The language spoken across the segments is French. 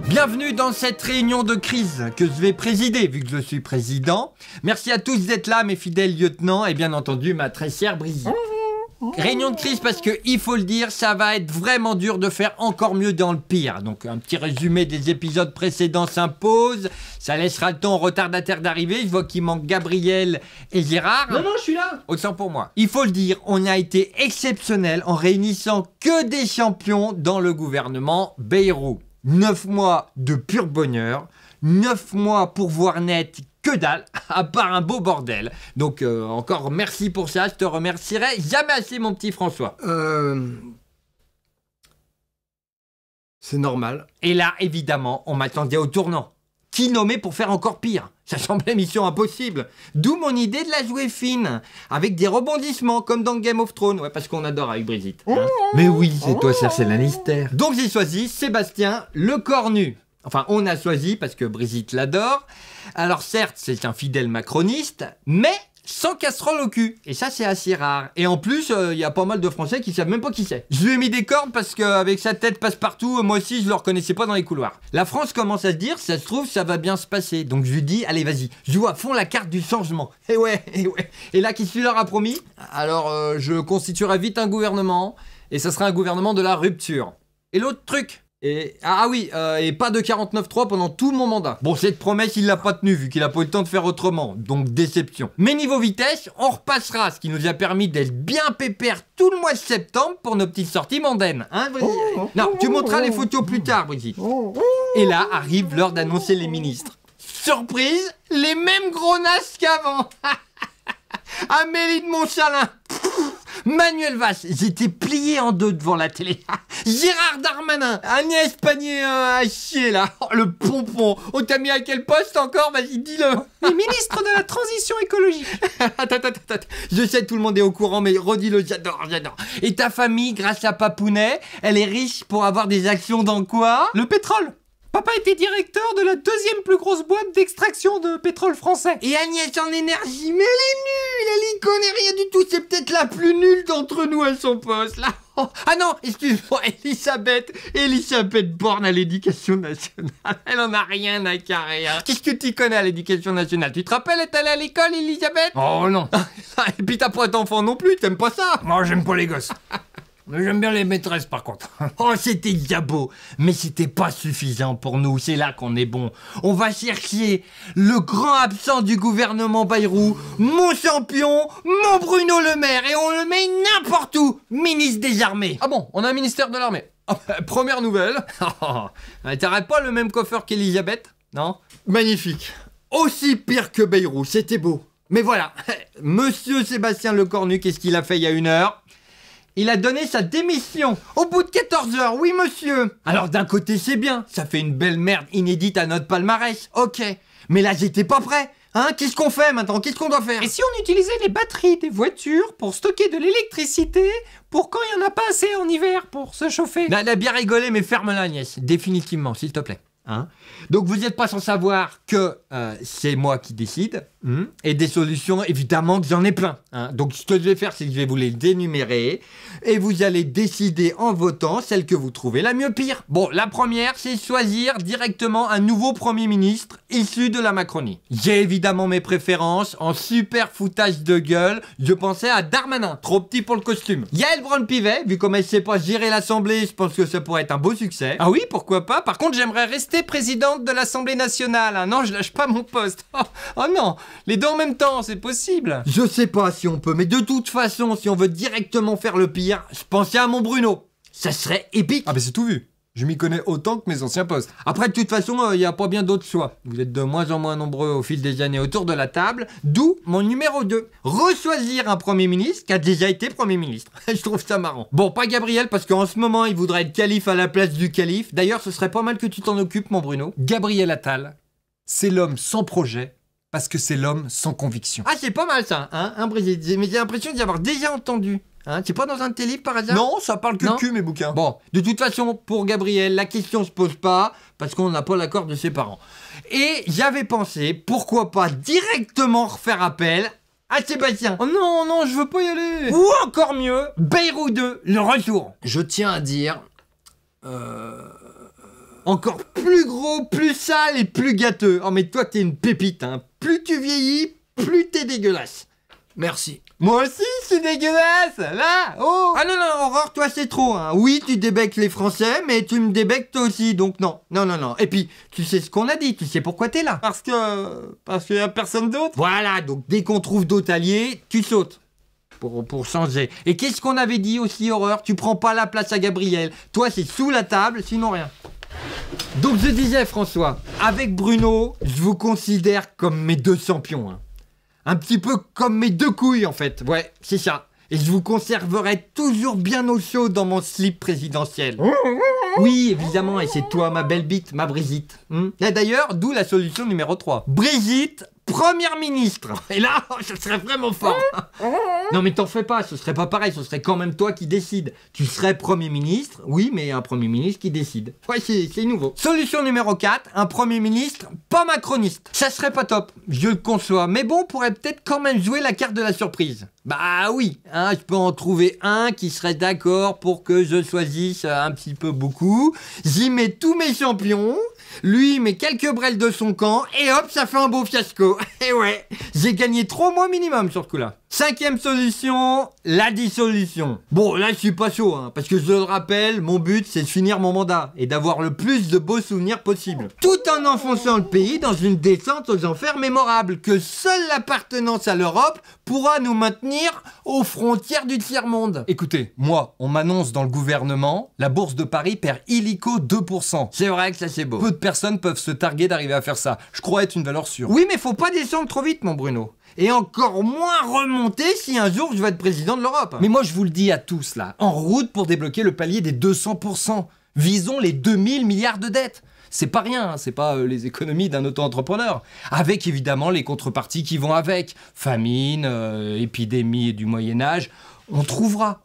Bienvenue dans cette réunion de crise que je vais présider vu que je suis président. Merci à tous d'être là, mes fidèles lieutenants, et bien entendu ma très chère Brigitte. Réunion de crise parce que, il faut le dire, ça va être vraiment dur de faire encore mieux dans le pire. Donc un petit résumé des épisodes précédents s'impose. Ça laissera le temps aux retardataires d'arriver. Je vois qu'il manque Gabriel et Gérard. Non, je suis là. Autant pour moi. Il faut le dire, on a été exceptionnel en réunissant que des champions dans le gouvernement Bayrou. 9 mois de pur bonheur, 9 mois pour voir net, que dalle, à part un beau bordel. Donc encore merci pour ça, je te remercierai jamais assez mon petit François. C'est normal. Et là, évidemment, on m'attendait au tournant. Qui nommé pour faire encore pire? Ça semblait mission impossible. D'où mon idée de la jouer fine, avec des rebondissements, comme dans Game of Thrones. Ouais, parce qu'on adore avec Brigitte. Hein. Mais oui, c'est toi, Cersei Lannister. Donc j'ai choisi Sébastien Lecornu. Enfin, on a choisi parce que Brigitte l'adore. Alors certes, c'est un fidèle macroniste, mais sans casserole au cul. Et ça, c'est assez rare. Et en plus, il y a pas mal de Français qui savent même pas qui c'est. Je lui ai mis des cordes parce qu'avec sa tête passe-partout, moi aussi, je le reconnaissais pas dans les couloirs. La France commence à se dire, ça se trouve, ça va bien se passer. Donc je lui dis, allez, vas-y, joue à fond la carte du changement. Et ouais. Et là, qu'est-ce qu'il leur a promis? Alors, je constituerai vite un gouvernement, et ça sera un gouvernement de la rupture. Et l'autre truc? Et et pas de 49.3 pendant tout mon mandat. Bon, cette promesse, il l'a pas tenue, vu qu'il a pas eu le temps de faire autrement. Donc, déception. Mais niveau vitesse, on repassera, ce qui nous a permis d'être bien pépère tout le mois de septembre pour nos petites sorties mondaines. Hein, Brigitte? Non, tu montreras les photos plus tard, Brigitte. Et là, arrive l'heure d'annoncer les ministres. Surprise, les mêmes gros nasses qu'avant. Amélie de Montchalin, Manuel Valls, j'étais plié en deux devant la télé. Gérard Darmanin, Agnès Pannier à chier là. Oh, le pompon. On t'a mis à quel poste encore? Vas-y, dis-le. Les ministres de la transition écologique. Attends. Je sais, tout le monde est au courant, mais redis-le, j'adore. Et ta famille, grâce à Papounet, elle est riche pour avoir des actions dans quoi? Le pétrole. Papa était directeur de la deuxième plus grosse boîte d'extraction de pétrole français. Et Agnès en énergie, mais elle est nulle, elle y connaît rien du tout, c'est peut-être la plus nulle d'entre nous à son poste, là. Oh, ah non, excuse-moi, Elisabeth Borne à l'éducation nationale, elle en a rien à carrer, hein. Qu'est-ce que tu connais à l'éducation nationale? Tu te rappelles, elle est allée à l'école, Elisabeth? Oh non. Et puis t'as pas d'enfant non plus, t'aimes pas ça? Moi, j'aime pas les gosses. Mais j'aime bien les maîtresses par contre. Oh, c'était diabo, mais c'était pas suffisant pour nous, c'est là qu'on est bon. On va chercher le grand absent du gouvernement Bayrou, mon champion, mon Bruno Le Maire, et on le met n'importe où, ministre des Armées. Ah bon, on a un ministère de l'armée. Première nouvelle. T'aurais pas le même coiffeur qu'Elisabeth? Non? Magnifique. Aussi pire que Bayrou, c'était beau. Mais voilà, monsieur Sébastien Lecornu, qu'est-ce qu'il a fait il y a 1 heure? Il a donné sa démission au bout de 14 heures, oui monsieur. Alors d'un côté c'est bien, ça fait une belle merde inédite à notre palmarès, ok. Mais là j'étais pas prêt, hein. Qu'est-ce qu'on fait maintenant? Qu'est-ce qu'on doit faire? Et si on utilisait les batteries des voitures pour stocker de l'électricité pour quand il n'y en a pas assez en hiver pour se chauffer? Elle a bien rigolé, mais ferme-la Agnès, définitivement, s'il te plaît. Hein? Donc vous n'êtes pas sans savoir que c'est moi qui décide, et des solutions évidemment que j'en ai plein, hein? Donc ce que je vais faire, c'est que je vais vous les dénumérer et vous allez décider en votant celle que vous trouvez la mieux pire. Bon, la première, c'est choisir directement un nouveau Premier ministre issu de la Macronie. J'ai évidemment mes préférences. En super foutage de gueule, je pensais à Darmanin, trop petit pour le costume. Yael Braun-Pivet, vu comme elle sait pas gérer l'Assemblée, je pense que ça pourrait être un beau succès. Ah oui, pourquoi pas. Par contre, j'aimerais rester présidente de l'Assemblée nationale. Ah non, je lâche pas mon poste. Oh non, les deux en même temps, c'est possible. Je sais pas si on peut, mais de toute façon, si on veut directement faire le pire, je pensais à mon Bruno. Ça serait épique. Ah mais c'est tout vu. Je m'y connais autant que mes anciens postes. Après, de toute façon, il n'y a pas bien d'autres choix. Vous êtes de moins en moins nombreux au fil des années autour de la table, d'où mon numéro 2. Rechoisir un Premier ministre qui a déjà été Premier ministre. Je trouve ça marrant. Bon, pas Gabriel, parce qu'en ce moment, il voudrait être calife à la place du calife. D'ailleurs, ce serait pas mal que tu t'en occupes, mon Bruno. Gabriel Attal, c'est l'homme sans projet, parce que c'est l'homme sans conviction. Ah, c'est pas mal ça, hein, Brigitte. Mais j'ai l'impression d'y avoir déjà entendu. Hein, c'est pas dans un de tes livres par hasard? Non, ça parle que cul, mes bouquins. Bon, de toute façon, pour Gabriel, la question se pose pas, parce qu'on n'a pas l'accord de ses parents. Et j'avais pensé, pourquoi pas directement refaire appel à Sébastien. Oh non, non, je veux pas y aller. Ou encore mieux, Bayrou 2, le retour. Je tiens à dire... Encore plus gros, plus sale et plus gâteux. Oh mais toi t'es une pépite, hein. Plus tu vieillis, plus t'es dégueulasse. Merci. Moi aussi, je suis dégueulasse. Là, oh. Ah non, non, Aurore, toi c'est trop, hein. Oui, tu débecques les Français, mais tu me débecques toi aussi, donc non. Non, non, non. Et puis, tu sais ce qu'on a dit, tu sais pourquoi t'es là. Parce qu'il y a personne d'autre. Voilà, donc dès qu'on trouve d'autres alliés, tu sautes. Pour changer. Et qu'est-ce qu'on avait dit aussi, Aurore? Tu prends pas la place à Gabriel. Toi, c'est sous la table, sinon rien. Donc je disais, François, avec Bruno, je vous considère comme mes deux champions, hein. Un petit peu comme mes deux couilles en fait, ouais, c'est ça. Et je vous conserverai toujours bien au chaud dans mon slip présidentiel. Oui, évidemment, et c'est toi ma belle bite, ma Brigitte. Et d'ailleurs, d'où la solution numéro 3. Brigitte, première ministre. Et là, ce serait vraiment fort. Non mais t'en fais pas, ce serait pas pareil, ce serait quand même toi qui décide. Tu serais Premier ministre, oui, mais un Premier ministre qui décide. Ouais, c'est nouveau. Solution numéro 4, un Premier ministre pas macroniste. Ça serait pas top, je le conçois, mais bon, on pourrait peut-être quand même jouer la carte de la surprise. Bah oui, hein, je peux en trouver un qui serait d'accord pour que je choisisse un petit peu beaucoup. J'y mets tous mes champions, lui met quelques brels de son camp, et hop, ça fait un beau fiasco. Et ouais, j'ai gagné 3 mois minimum sur ce coup-là. 5e solution, la dissolution. Bon, là, je suis pas chaud, hein, parce que je le rappelle, mon but, c'est de finir mon mandat et d'avoir le plus de beaux souvenirs possible. Tout en enfonçant le pays dans une descente aux enfers mémorables, que seule l'appartenance à l'Europe pourra nous maintenir aux frontières du tiers-monde. Écoutez, moi, on m'annonce dans le gouvernement, la bourse de Paris perd illico 2%. C'est vrai que ça, c'est beau. Peu de personnes peuvent se targuer d'arriver à faire ça. Je crois être une valeur sûre. Oui, mais faut pas descendre trop vite, mon Bruno. Et encore moins remonter si un jour je veux être président de l'Europe. Mais moi, je vous le dis à tous, là, en route pour débloquer le palier des 200%. Visons les 2000 milliards de dettes. C'est pas rien, hein, c'est pas les économies d'un auto-entrepreneur. Avec évidemment les contreparties qui vont avec. Famine, épidémie du Moyen-Âge. On trouvera.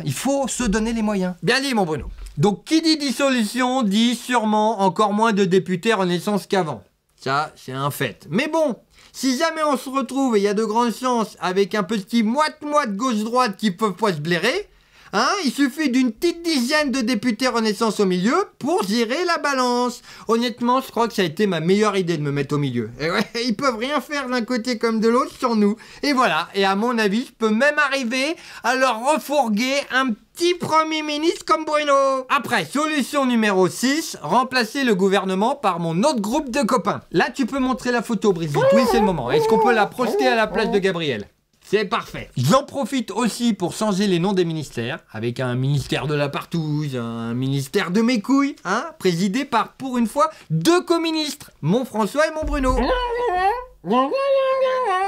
Il faut se donner les moyens. Bien dit, mon Bruno. Donc, qui dit dissolution dit sûrement encore moins de députés Renaissance qu'avant. Ça, c'est un fait. Mais bon, si jamais on se retrouve, et il y a de grandes chances, avec un petit moite-moite gauche-droite qui peuvent pas se blairer, hein, il suffit d'une petite dizaine de députés Renaissance au milieu pour gérer la balance. Honnêtement, je crois que ça a été ma meilleure idée de me mettre au milieu. Et ouais, ils peuvent rien faire d'un côté comme de l'autre sur nous. Et voilà, et à mon avis, je peux même arriver à leur refourguer un petit Premier ministre comme Bruno. Après, solution numéro 6, remplacer le gouvernement par mon autre groupe de copains. Là, tu peux montrer la photo, Brigitte. Oui, c'est le moment. Est-ce qu'on peut la projeter à la place de Gabriel ? C'est parfait. J'en profite aussi pour changer les noms des ministères, avec un ministère de la partouze, un ministère de mes couilles, hein, présidé par, pour une fois, 2 co-ministres, mon François et mon Bruno.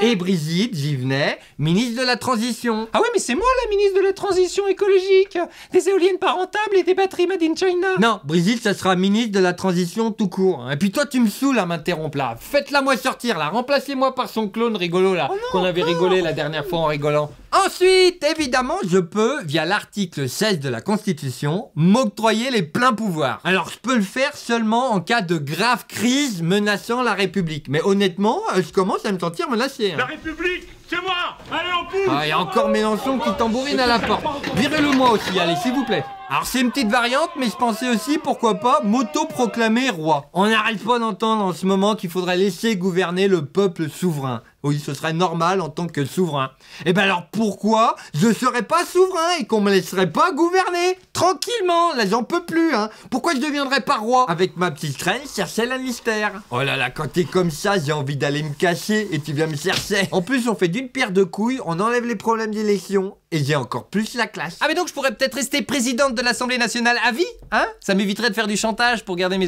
Et Brigitte, j'y venais, ministre de la Transition. Ah oui, mais c'est moi la ministre de la Transition écologique, des éoliennes pas rentables et des batteries made in China. Non, Brigitte, ça sera ministre de la Transition tout court. Et puis toi, tu me saoules à m'interrompre là. Faites-la moi sortir là, remplacez-moi par son clone rigolo là, qu'on avait rigolé la dernière fois en rigolant. Ensuite, évidemment, je peux, via l'article 16 de la Constitution, m'octroyer les pleins pouvoirs. Alors, je peux le faire seulement en cas de grave crise menaçant la République. Mais honnêtement, je commence à me sentir menacé. Hein. La République, c'est moi. Allez, on pousse. Ah, il y a encore Mélenchon qui tambourine à la porte. Virez-le moi aussi, allez, s'il vous plaît. Alors c'est une petite variante, mais je pensais aussi, pourquoi pas, m'auto-proclamer roi. On n'arrête pas d'entendre en ce moment qu'il faudrait laisser gouverner le peuple souverain. Oui, ce serait normal en tant que souverain. Et ben alors pourquoi je serais pas souverain et qu'on me laisserait pas gouverner tranquillement? Là j'en peux plus, hein. Pourquoi je deviendrais pas roi avec ma petite reine chercher Lannister? Oh là là, quand t'es comme ça, j'ai envie d'aller me cacher et tu viens me chercher. En plus, on fait d'une pierre deux couilles, on enlève les problèmes d'élection et j'ai encore plus la classe. Ah mais donc je pourrais peut-être rester présidente de l'Assemblée nationale à vie, hein? Ça m'éviterait de faire du chantage pour garder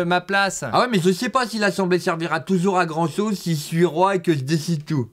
ma place. Ah ouais, mais je sais pas si l'Assemblée servira toujours à grand chose si je suis roi et que je décide tout.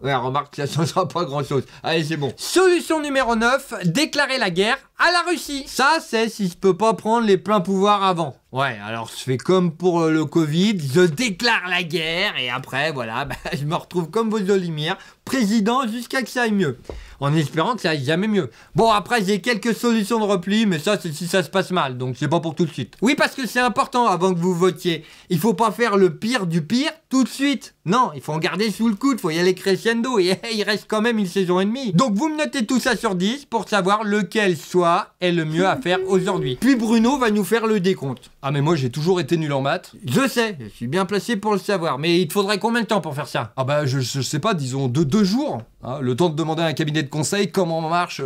Ouais, remarque, ça changera pas grand chose. Allez, c'est bon. Solution numéro 9, déclarer la guerre à la Russie. Ça, c'est si je peux pas prendre les pleins pouvoirs avant. Ouais, alors je fais comme pour le Covid, je déclare la guerre et après, voilà, je me retrouve comme Volodymyr, président jusqu'à que ça aille mieux. En espérant que ça aille jamais mieux. Bon, après, j'ai quelques solutions de repli, mais ça, c'est si ça se passe mal, donc c'est pas pour tout de suite. Oui, parce que c'est important avant que vous votiez. Il faut pas faire le pire du pire tout de suite. Non, il faut en garder sous le coude, faut y aller crescendo, et il reste quand même une saison et demie. Donc vous me notez tout ça sur 10 pour savoir lequel choix choix est le mieux à faire aujourd'hui. Puis Bruno va nous faire le décompte. Ah mais moi j'ai toujours été nul en maths. Je sais, je suis bien placé pour le savoir, mais il te faudrait combien de temps pour faire ça? Ah bah je sais pas, disons deux jours. Hein, le temps de demander à un cabinet de conseil comment marche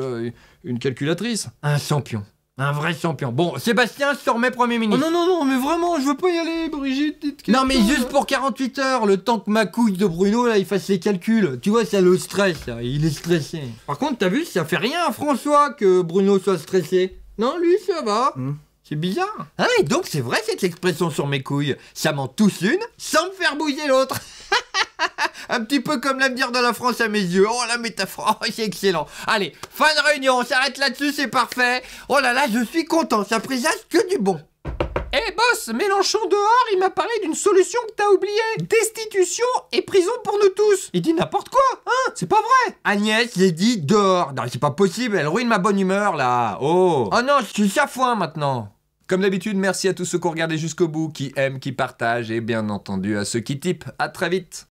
une calculatrice. Un champion. Un vrai champion. Bon, Sébastien se remet Premier Oh ministre. non, mais vraiment, je veux pas y aller, Brigitte. dites quelque Non mais chose. juste pour 48 heures, le temps que ma couille de Bruno là il fasse les calculs. Tu vois, ça le stresse, là. Il est stressé. Par contre, t'as vu, ça fait rien à François que Bruno soit stressé. Non, lui ça va. C'est bizarre. Ah et donc c'est vrai cette expression sur mes couilles. Ça m'en tousse une sans me faire bouger l'autre. Un petit peu comme l'avenir de la France à mes yeux. Oh la métaphore, oh, c'est excellent. Allez, fin de réunion, on s'arrête là-dessus, c'est parfait. Oh là là, je suis content, ça présage que du bon. Eh boss, Mélenchon dehors, il m'a parlé d'une solution que t'as oubliée. Destitution et prison pour nous tous. Il dit n'importe quoi, hein, c'est pas vrai. Agnès, j'ai dit dehors. Non, c'est pas possible, elle ruine ma bonne humeur là. Oh. Oh non, je suis chafouin maintenant. Comme d'habitude, merci à tous ceux qui ont regardé jusqu'au bout, qui aiment, qui partagent et bien entendu à ceux qui typent. À très vite.